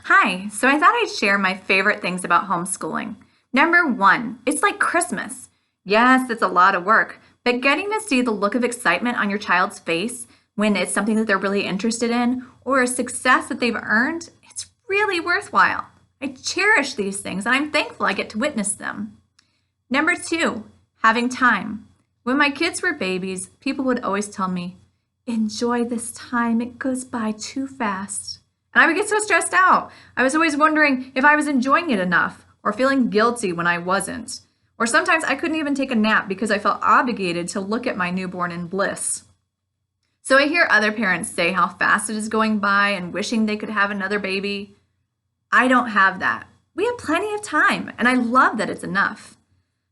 Hi, so I thought I'd share my favorite things about homeschooling. Number one, it's like Christmas. Yes, it's a lot of work, but getting to see the look of excitement on your child's face when it's something that they're really interested in or a success that they've earned, it's really worthwhile. I cherish these things and I'm thankful I get to witness them. Number two, having time. When my kids were babies, people would always tell me, enjoy this time, it goes by too fast. And I would get so stressed out. I was always wondering if I was enjoying it enough or feeling guilty when I wasn't. Or sometimes I couldn't even take a nap because I felt obligated to look at my newborn in bliss. So I hear other parents say how fast it is going by and wishing they could have another baby. I don't have that. We have plenty of time, and I love that it's enough.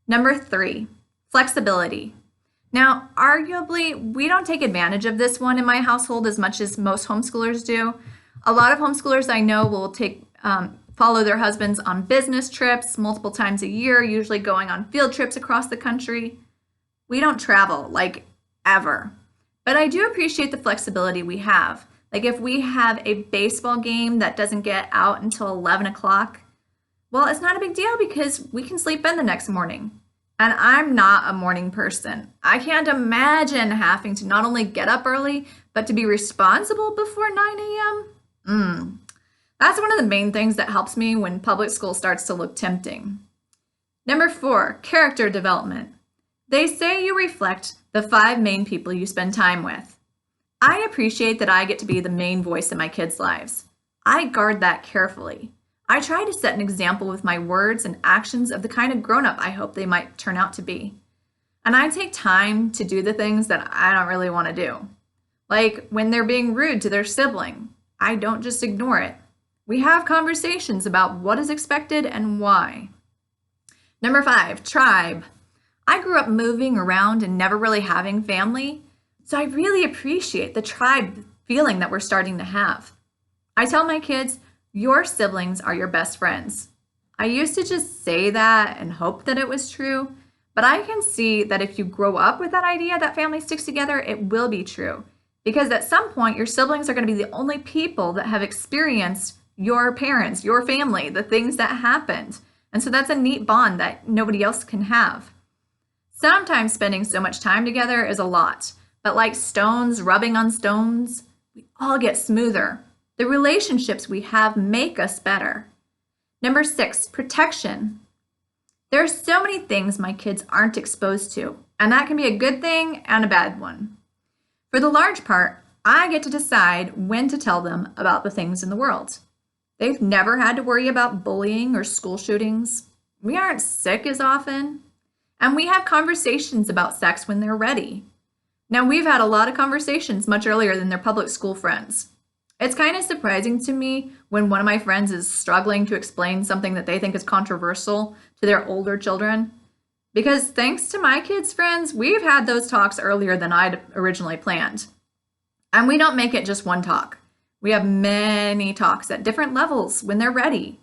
Number three, flexibility. Now, arguably, we don't take advantage of this one in my household as much as most homeschoolers do. A lot of homeschoolers I know will follow their husbands on business trips multiple times a year, usually going on field trips across the country. We don't travel, like, ever. But I do appreciate the flexibility we have. Like if we have a baseball game that doesn't get out until 11 o'clock, well, it's not a big deal because we can sleep in the next morning. And I'm not a morning person. I can't imagine having to not only get up early, but to be responsible before 9 a.m. That's one of the main things that helps me when public school starts to look tempting. Number four, character development. They say you reflect the 5 main people you spend time with. I appreciate that I get to be the main voice in my kids' lives. I guard that carefully. I try to set an example with my words and actions of the kind of grown-up I hope they might turn out to be. And I take time to do the things that I don't really want to do. Like when they're being rude to their sibling, I don't just ignore it. We have conversations about what is expected and why. Number 5, tribe. I grew up moving around and never really having family, so I really appreciate the tribe feeling that we're starting to have. I tell my kids, your siblings are your best friends. I used to just say that and hope that it was true, but I can see that if you grow up with that idea that family sticks together, it will be true. Because at some point, your siblings are going to be the only people that have experienced your parents, your family, the things that happened. And so that's a neat bond that nobody else can have. Sometimes spending so much time together is a lot, but like stones rubbing on stones, we all get smoother. The relationships we have make us better. Number 6, protection. There are so many things my kids aren't exposed to, and that can be a good thing and a bad one. For the large part, I get to decide when to tell them about the things in the world. They've never had to worry about bullying or school shootings. We aren't sick as often. And we have conversations about sex when they're ready. Now, we've had a lot of conversations much earlier than their public school friends. It's kind of surprising to me when one of my friends is struggling to explain something that they think is controversial to their older children. Because thanks to my kids' friends, we've had those talks earlier than I'd originally planned. And we don't make it just one talk. We have many talks at different levels when they're ready.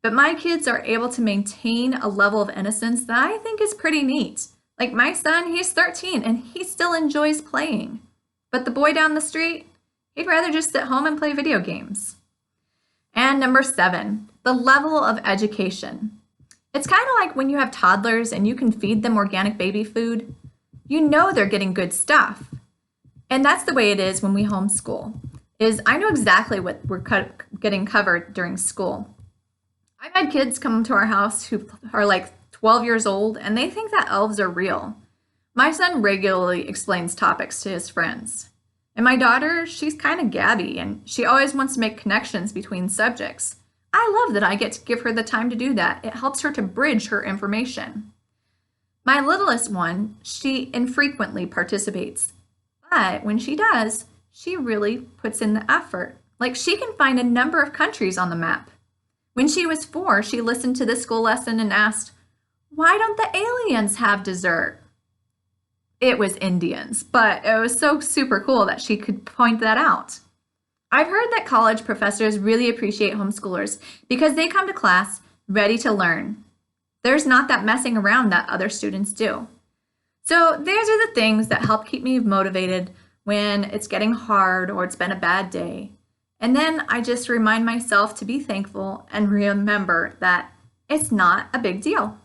But my kids are able to maintain a level of innocence that I think is pretty neat. Like my son, he's 13 and he still enjoys playing. But the boy down the street, he'd rather just sit home and play video games. And number 7, the level of education. It's kind of like when you have toddlers and you can feed them organic baby food. You know they're getting good stuff. And that's the way it is when we homeschool. I know exactly what we're getting covered during school. I've had kids come to our house who are like 12 years old and they think that elves are real. My son regularly explains topics to his friends. And my daughter, she's kind of gabby and she always wants to make connections between subjects. I love that I get to give her the time to do that. It helps her to bridge her information. My littlest one, she infrequently participates. But when she does, she really puts in the effort. Like she can find a number of countries on the map. When she was 4, she listened to the school lesson and asked, "Why don't the aliens have dessert?" It was Indians, but it was so super cool that she could point that out. I've heard that college professors really appreciate homeschoolers because they come to class ready to learn. There's not that messing around that other students do. So those are the things that help keep me motivated when it's getting hard or it's been a bad day. And then I just remind myself to be thankful and remember that it's not a big deal.